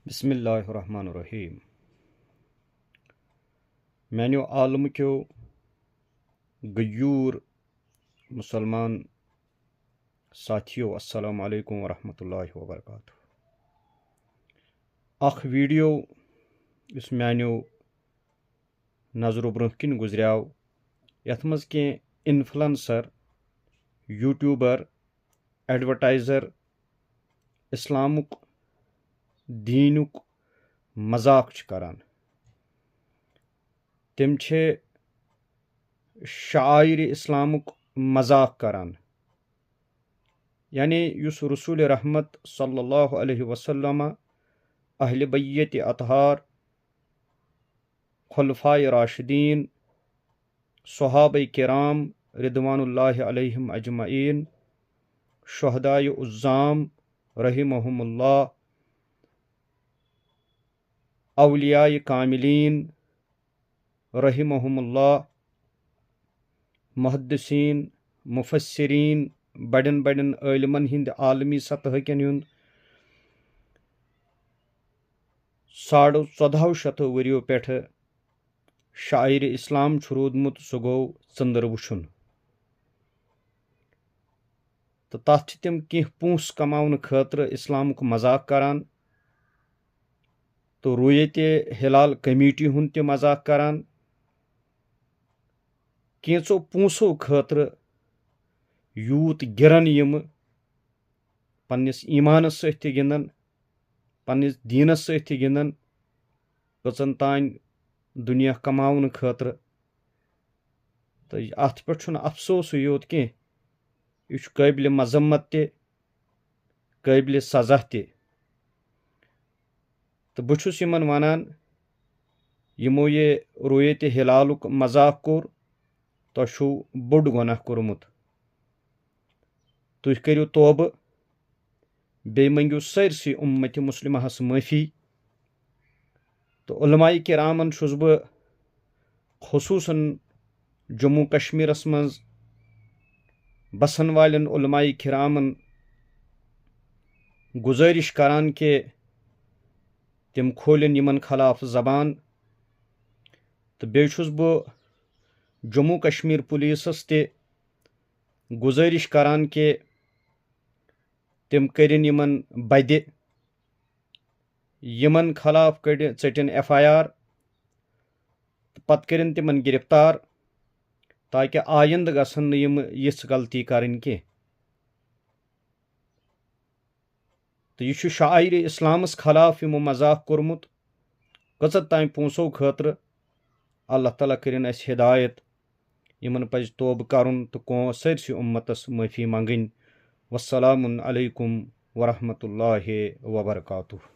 बिस्मिल्लाहिर्रहमानिर्रहीम। मैंने आलम क्यों गयूर मुसलमान साथियों अस्सलामु अलैकुम वरहमतुल्लाहि वबरकातुहू। अख वीडियो इस मैंने नजरों ब्रोह किन गुजरियाव यथ मज के इन्फ्लुएंसर यूट्यूबर एडवर्टाइजर इस्लामुक दीनुक मजाक करान। तिम शायर इस्लामुक मजाक करान, यानी युस रसूल रहमत सल्लल्लाहु अलैहि वसल्लम अहले बैत अतहार खुलफाए राशिदीन सहाबा किराम रिदवानुल्लाहि अलैहिम अजमईन शुहदाए उज़्ज़ाम रहिमहुमुल्लाह औलियाए कामिलीन रहिमहुमुल्लाह मुहद्दिसीन मुफस्सिरीन बड़न बड़न आलिमन हिंद आलमी सतह कन 1450 वरियो पे शायर इस्लाम रोदमुत सह गो चंदर वुछुन तो तथ तिम कह पोंस कमावन खतर इस्लामुक मजाक करान। तो रुयत हिलाल कमेटी हुंद ते मजाक करान, कैंचो पोंसो खतर यूत गिरन यम पन्निस ईमानस सत्य गिंदन पन्निस दीनस सत्य गिंदन कचन तान दुनिया कमावन खतर। तो अत पे अफसोस योत कह यह काबिल मजम्मत ते काबिल सजा ते। तो बहुस यमन वनान यमो ये रुयत हिलालुक मजाक कोर तो बोड़ गुनाह कोरमुत। तुह करियो तौबह बे मंगियो सरसी उम्मत मुस्लिमहस माफी। तो उलमाए किरामन छुस बह खुसूसन जम्मू कश्मीरस मज बसन वालन उलमाए किरामन गुजारिश करान के तिम खोलन यमन खिलाफ जबान। तो बे छुस बह जम्मू कश्मीर पुलिसस ते गुजारिश करान के तिम करिन यमन बदे यमन खिलाफ चटन FIR पत करिन तिमन गिरफ्तार, ताकि आयंद गसन यम यिछ गलती करन के। तो यह शायर इस्लामस खिलाफ यमो मजाक कोरमुत कचत तान पोंसो खतर अल्लाह ताला करिन अस हिदायत। यमन पज तौब करन तो सरसी उम्मतस माफी मंगन। वस्सलामु अलैकुम वरहमतुल्लाहि वबरकातुहू।